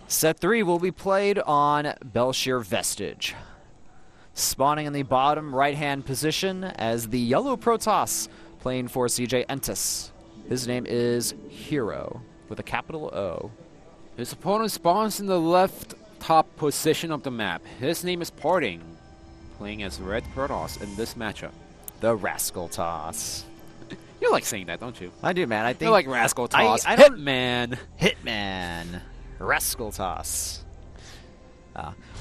Set 3 will be played on Bel'Shir Vestige. Spawning in the bottom right-hand position as the yellow Protoss playing for CJ Entis. His name is herO, with a capital O. His opponent spawns in the left top position of the map. His name is Parting, playing as red Protoss in this matchup. The Rascal Toss. You like saying that, don't you? I do, man. I think You like Rascal Toss. I don't- Hitman. Hitman. Rascal Toss.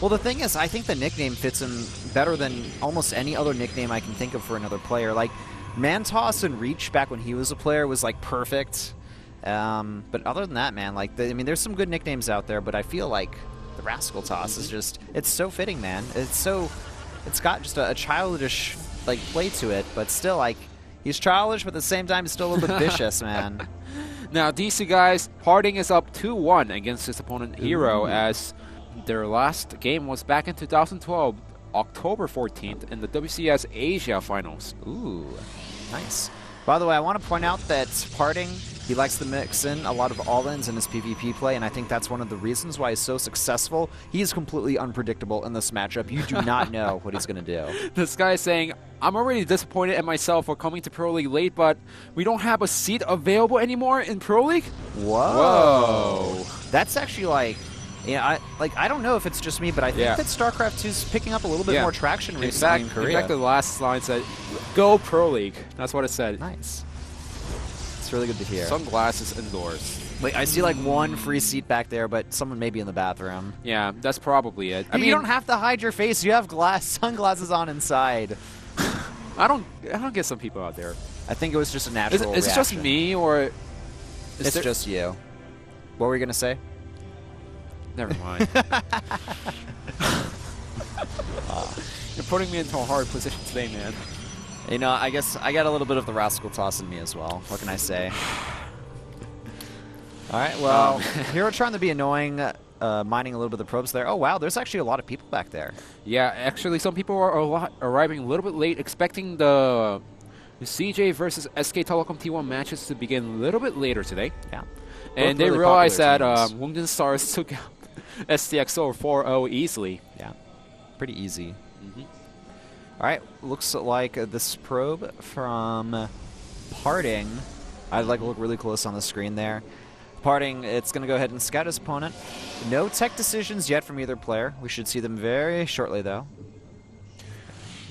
Well, the thing is, I think the nickname fits him better than almost any other nickname I can think of for another player. Like, Mantoss and Reach back when he was a player was, like, perfect. But other than that, man, like, I mean, there's some good nicknames out there, but I feel like the Rascal Toss is just, it's so fitting, man. It's got just a childish, like, play to it, but still, like, he's childish, but at the same time, he's still a little bit vicious, man. Now, DC guys, Parting is up 2-1 against his opponent herO, as their last game was back in 2012, October 14th, in the WCS Asia Finals. Ooh, nice. By the way, I want to point out that Parting, he likes to mix in a lot of all-ins in his PvP play, and I think that's one of the reasons why he's so successful. He's completely unpredictable in this matchup. You do not know what he's going to do. This guy is saying, I'm already disappointed in myself for coming to Pro League late, but we don't have a seat available anymore in Pro League? Whoa. That's actually like... Yeah, I don't know if it's just me, but I think that StarCraft 2 is picking up a little bit more traction recently in Korea. In fact, the last line said, "Go Pro League." That's what it said. Nice. It's really good to hear. Sunglasses indoors. Wait, I see like one free seat back there, but someone may be in the bathroom. Yeah, that's probably it. I mean, you don't have to hide your face. You have sunglasses on inside. I don't get some people out there. I think it was just a natural Is it just me, or it's just you? What were you gonna say? Never mind. You're putting me into a hard position today, man. You know, I guess I got a little bit of the Rascal Toss in me as well. What can I say? All right, well, here we're trying to be annoying, mining a little bit of the probes there. Oh, wow, there's actually a lot of people back there. Yeah, actually, some people are arriving a little bit late, expecting the CJ versus SK Telecom T1 matches to begin a little bit later today. Yeah. And they realized that Wounded Stars took out STXO 4-0 easily. Yeah, pretty easy. All right, looks like this probe from Parting. I'd like to look really close on the screen there. Parting, it's going to go ahead and scout his opponent. No tech decisions yet from either player. We should see them very shortly, though.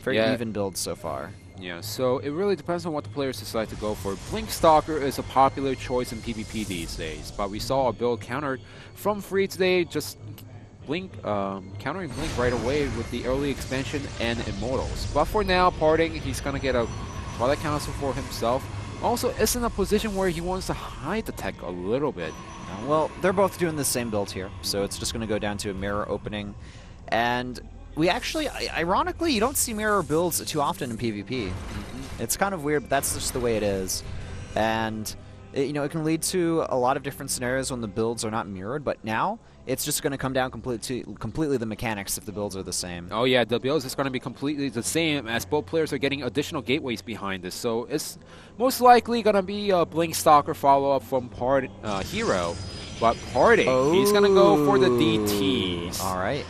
Very even build so far. Yeah, so it really depends on what the players decide to go for. Blink Stalker is a popular choice in PvP these days, but we saw a build countered from Free today, just Blink, countering Blink right away with the early expansion and Immortals. But for now, Parting, he's going to get a Twilight Council for himself. Also, is in a position where he wants to hide the tech a little bit. Well, they're both doing the same build here, so it's just going to go down to a mirror opening. And we actually, ironically, you don't see mirror builds too often in PvP. It's kind of weird, but that's just the way it is. And, you know, it can lead to a lot of different scenarios when the builds are not mirrored, but now it's just going to come down completely the mechanics if the builds are the same. Oh yeah, the builds is going to be completely the same as both players are getting additional gateways behind this. So it's most likely going to be a Blink Stalker follow-up from herO. But Parting, he's going to go for the DTs. All right.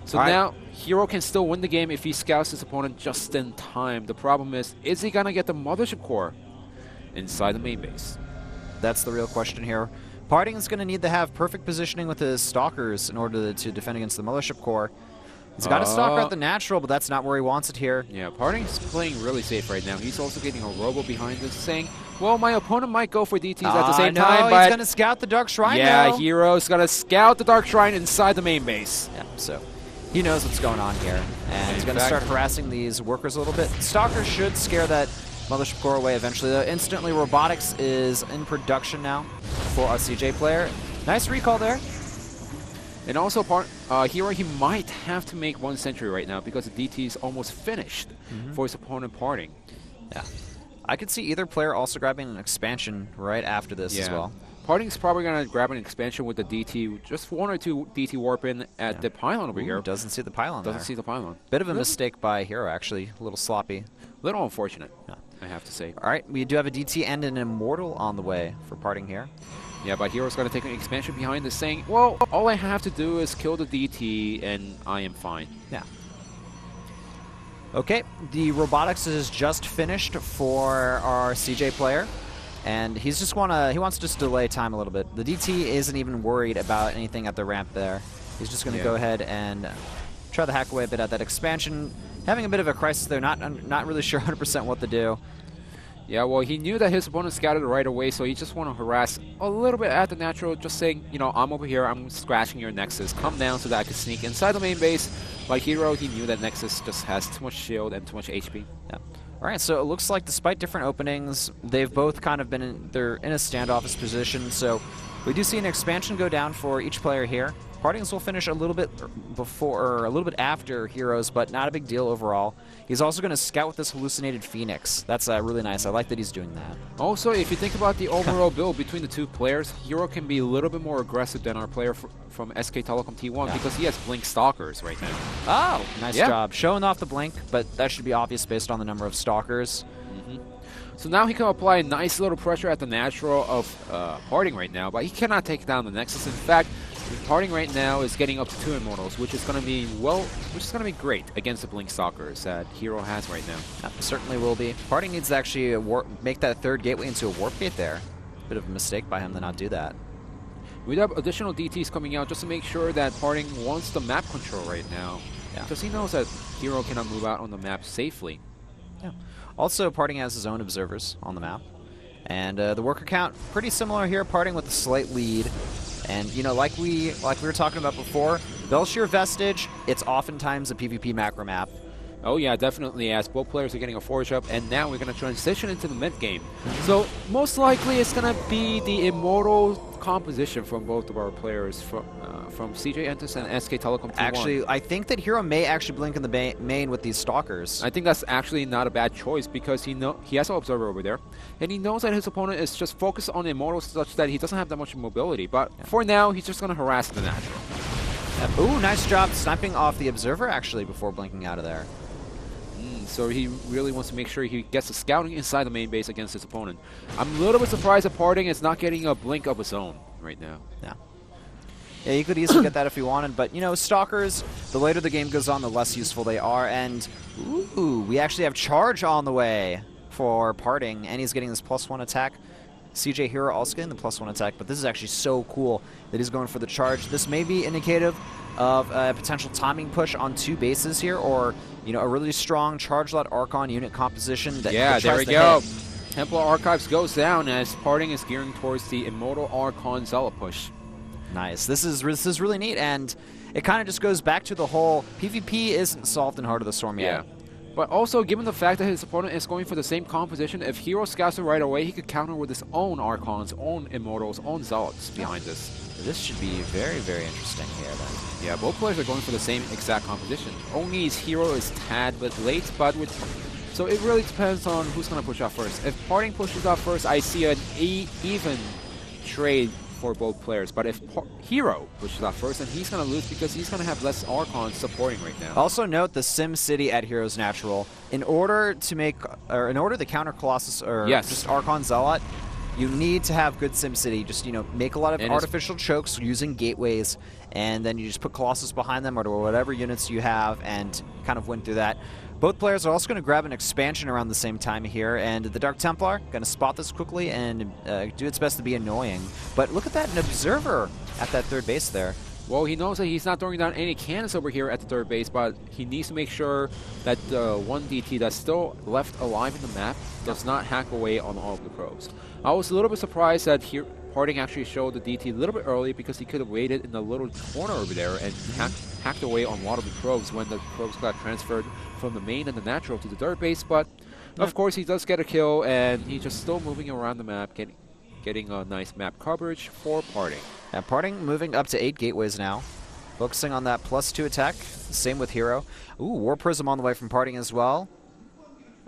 So now herO can still win the game if he scouts his opponent just in time. The problem is he going to get the Mothership Core inside the main base? That's the real question here. Parting is going to need to have perfect positioning with his Stalkers in order to defend against the Mothership Core. He's got a Stalker at the natural, but that's not where he wants it here. Yeah, Parting's playing really safe right now. He's also getting a Robo behind this, saying, well, my opponent might go for DTs at the same time, but he's going to scout the Dark Shrine yeah, now. herO's going to scout the Dark Shrine inside the main base. Yeah, so he knows what's going on here, and he's going to start harassing these workers a little bit. Stalker should scare that Mothership Core away eventually, though. Instantly, Robotics is in production now for a CJ player. Nice recall there. And also, herO, he might have to make 1 century right now because the DT is almost finished for his opponent Parting. Yeah. I could see either player also grabbing an expansion right after this as well. Parting's probably going to grab an expansion with the DT, just 1 or 2 DT warp in at the pylon over here. Doesn't see the pylon Doesn't see the pylon. Bit of a mistake by herO, actually. A little sloppy. Little unfortunate, I have to say. All right, we do have a DT and an Immortal on the way for Parting here. Yeah, but hero's going to take an expansion behind this, saying, well, all I have to do is kill the DT, and I am fine. Yeah. Okay, the robotics is just finished for our CJ player, and he wants to just delay time a little bit. The DT isn't even worried about anything at the ramp there. He's just going to go ahead and try to hack away a bit at that expansion. Having a bit of a crisis there, not really sure 100% what to do. Yeah, well, he knew that his opponent scouted right away, so he just want to harass a little bit at the natural, just saying, you know, I'm over here, I'm scratching your Nexus, come down so that I can sneak inside the main base. But herO, he knew that Nexus just has too much shield and too much HP. Yeah. All right, so it looks like despite different openings, they've both kind of been they're in a standoffish position, so we do see an expansion go down for each player here. Partings will finish a little bit before, or a little bit after herO's, but not a big deal overall. He's also going to scout with this hallucinated Phoenix. That's really nice. I like that he's doing that. Also, if you think about the overall build between the two players, herO can be a little bit more aggressive than our player from SK Telecom T1 because he has Blink Stalkers right now. Oh, nice job. Showing off the Blink, but that should be obvious based on the number of Stalkers. So now he can apply a nice little pressure at the natural of Parting right now, but he cannot take down the Nexus. In fact, Parting right now is getting up to 2 Immortals, which is going to be great against the Blink Stalkers that herO has right now. Certainly will be. Parting needs to actually make that third gateway into a warp gate there. Bit of a mistake by him to not do that. We have additional DTs coming out just to make sure that Parting wants the map control right now, because he knows that herO cannot move out on the map safely. Yeah. Also, Parting has his own observers on the map. And the worker count, pretty similar here, Parting with a slight lead. And, you know, like we were talking about before, Bel'Shir Vestige, it's oftentimes a PvP macro map. Oh yeah, definitely, as both players are getting a forge up, and now we're going to transition into the mid game. So, most likely it's going to be the Immortal composition from both of our players, from CJ Entus and SK Telecom T1. Actually, I think that herO may actually blink in the main with these Stalkers. I think that's actually not a bad choice because he has an observer over there, and he knows that his opponent is just focused on Immortals such that he doesn't have that much mobility. But for now, he's just going to harass the natural. Ooh, nice job sniping off the observer actually before blinking out of there. So he really wants to make sure he gets the scouting inside the main base against his opponent. I'm a little bit surprised that Parting is not getting a blink of his own right now. Yeah, he could easily get that if he wanted, but, you know, Stalkers, the later the game goes on, the less useful they are, and, ooh, we actually have Charge on the way for Parting, and he's getting this +1 attack. CJ herO also getting the +1 attack, but this is actually so cool that he's going for the charge. This may be indicative of a potential timing push on 2 bases here, or, you know, a really strong charge-led Archon unit composition. That there we go. Templar Archives goes down as Parting is gearing towards the Immortal Archon Zealot push. Nice. This is really neat, and it kind of just goes back to the whole PvP isn't solved in Heart of the Storm yet. But also, given the fact that his opponent is going for the same composition, if herO scouts it right away, he could counter with his own Archons, own Immortals, own Zealots behind this. This should be very, very interesting here, then. Yeah, both players are going for the same exact composition. Only his herO is tad bit late, but so it really depends on who's going to push out first. If Parting pushes out first, I see an even trade for both players. But if herO pushes out first, then he's going to lose because he's going to have less Archons supporting right now. Also note the Sim City at herO's natural. In order to counter Colossus or just Archon Zealot, you need to have good SimCity. Just, you know, make a lot of artificial chokes using gateways, and then you just put Colossus behind them or whatever units you have and kind of win through that. Both players are also going to grab an expansion around the same time here, and the Dark Templar going to spot this quickly and do its best to be annoying. But look at that, an observer at that third base there. Well, he knows that he's not throwing down any cannons over here at the third base, but he needs to make sure that the one DT that's still left alive in the map does not hack away on all of the probes. I was a little bit surprised that Parting actually showed the DT a little bit early because he could have waited in the little corner over there and hacked away on a lot of the probes when the probes got transferred from the main and the natural to the third base. But, of course, he does get a kill, and he's just still moving around the map, getting a nice map coverage for Parting. And Parting moving up to 8 gateways now. Focusing on that +2 attack. Same with herO. Ooh, War Prism on the way from Parting as well.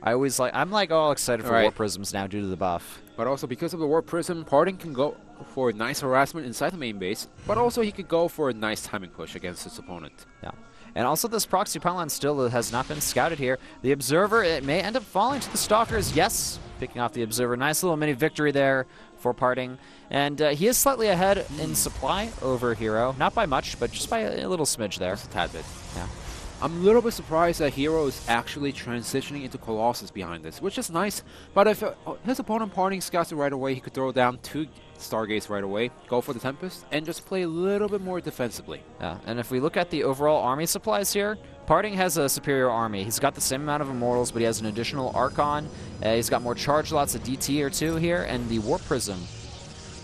I'm like all excited for War Prisms now due to the buff. But also because of the War Prism, Parting can go for a nice harassment inside the main base, but also he could go for a nice timing push against his opponent. Yeah. And also this proxy pylon still has not been scouted here. The Observer, it may end up falling to the Stalkers. Yes, picking off the Observer. Nice little mini victory there for parting. And he is slightly ahead in supply over herO. Not by much, but just by a little smidge there. Just a tad bit. Yeah. I'm a little bit surprised that herO is actually transitioning into Colossus behind this, which is nice. But if his opponent parting scouts it right away, he could throw down 2 Stargates right away, go for the Tempest, and just play a little bit more defensively. Yeah, and if we look at the overall army supplies here, Parting has a superior army. He's got the same amount of Immortals, but he has an additional Archon. He's got more charge lots, a DT or 2 here, and the Warp Prism.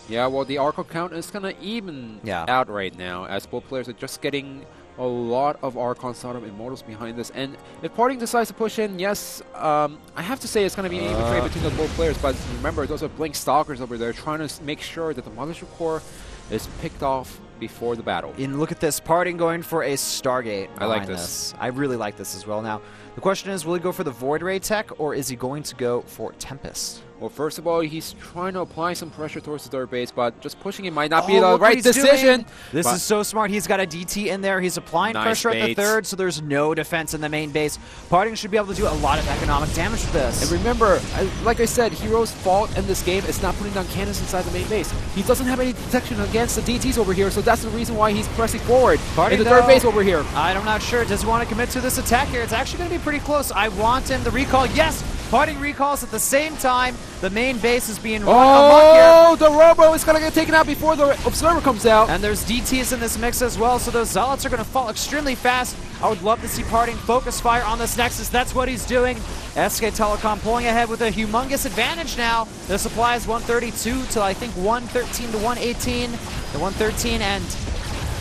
Yeah, well, the Archon count is kind of even out right now, as both players are just getting a lot of Archons out of Immortals behind this. And if Parting decides to push in, yes, I have to say it's going to be an even trade between the both players. But remember, those are Blink Stalkers over there trying to make sure that the Mothership Core is picked off before the battle. And look at this, Parting going for a Stargate. I like this. I really like this as well. Now, the question is, will he go for the Void Ray tech, or is he going to go for Tempest? Well, first of all, he's trying to apply some pressure towards the third base, but just pushing it might not be the right decision. This is so smart. He's got a DT in there. He's applying pressure at the third, so there's no defense in the main base. Parting should be able to do a lot of economic damage with this. And remember, like I said, herO's fault in this game is not putting down cannons inside the main base. He doesn't have any detection against the DTs over here, so that's the reason why he's pressing forward in the third base over here. I'm not sure. Does he want to commit to this attack here? It's actually going to be pretty close. I want him to recall. Yes! Parting recalls at the same time. The main base is being run amok here. Oh, the Robo is going to get taken out before the Observer comes out. And there's DTs in this mix as well, so those Zealots are going to fall extremely fast. I would love to see Parting focus fire on this Nexus. That's what he's doing. SK Telecom pulling ahead with a humongous advantage now. The supply is 132 to, I think, 113 to 118. The 113, and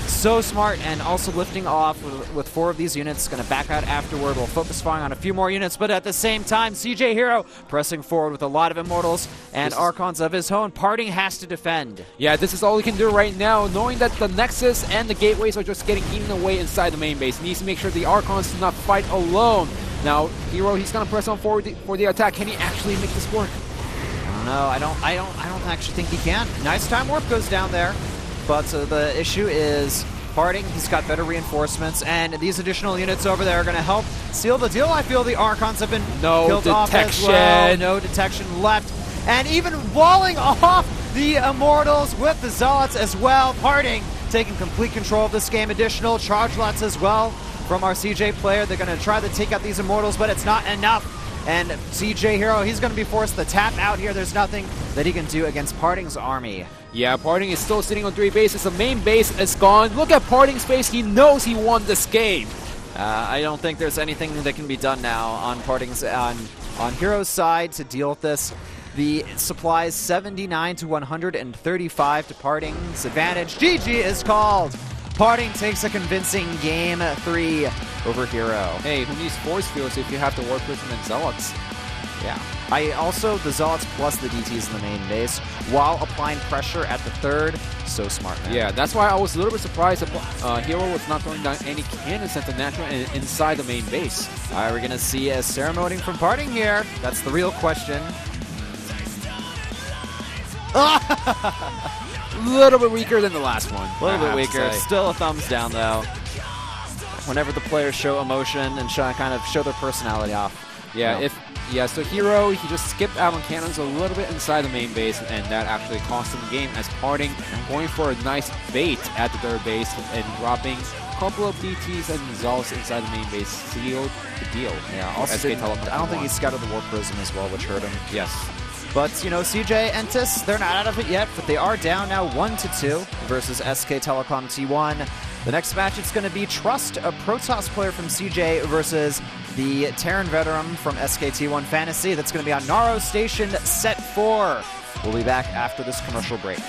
so smart, and also lifting off with 4 of these units. Going to back out afterward. We'll focus firing on a few more units, but at the same time, CJ herO pressing forward with a lot of Immortals and Archons of his own. Parting has to defend. Yeah, this is all he can do right now, knowing that the Nexus and the Gateways are just getting eaten away inside the main base. He needs to make sure the Archons do not fight alone. Now, herO, he's going to press on forward for the attack. Can he actually make this work? I don't know. I don't actually think he can. Nice time warp goes down there. But the issue is Parting, he's got better reinforcements, and these additional units over there are going to help seal the deal. I feel the Archons have been killed off as well. No detection left. And even walling off the Immortals with the Zealots as well. Parting taking complete control of this game. Additional charge lots as well from our CJ player. They're going to try to take out these Immortals, but it's not enough. And CJ herO, he's going to be forced to tap out here. There's nothing that he can do against Parting's army. Yeah, Parting is still sitting on 3 bases. The main base is gone. Look at Parting's face. He knows he won this game. I don't think there's anything that can be done now on Parting's on herO's side to deal with this. The supply is 79 to 135 to Parting's advantage. GG is called. Parting takes a convincing game 3 over herO. Hey, who needs force fields if you have to work with them and Zealots? Yeah. The Zealots plus the DTs in the main base while applying pressure at the third. So smart, man. Yeah, that's why I was a little bit surprised that herO was not throwing down any cannons at the natural and inside the main base. All right, we're going to see a ceremony from Parting here. That's the real question. A little bit weaker than the last one. A little bit weaker. Still a thumbs down, though. Whenever the players show emotion and kind of show their personality off. Yeah, so herO, he just skipped out on cannons a little bit inside the main base, and that actually cost him the game as Parting going for a nice bait at the third base and dropping a couple of DTs and Zealots inside the main base sealed the deal. Yeah, also I don't think he scouted the Warp Prism as well, which hurt him. Yes. But, you know, CJ, Entis, they're not out of it yet, but they are down now 1-2 versus SK Telecom T1. The next match, it's going to be Trust, a Protoss player from CJ, versus the Terran veteran from SKT1 Fantasy. That's going to be on Naro Station Set 4. We'll be back after this commercial break.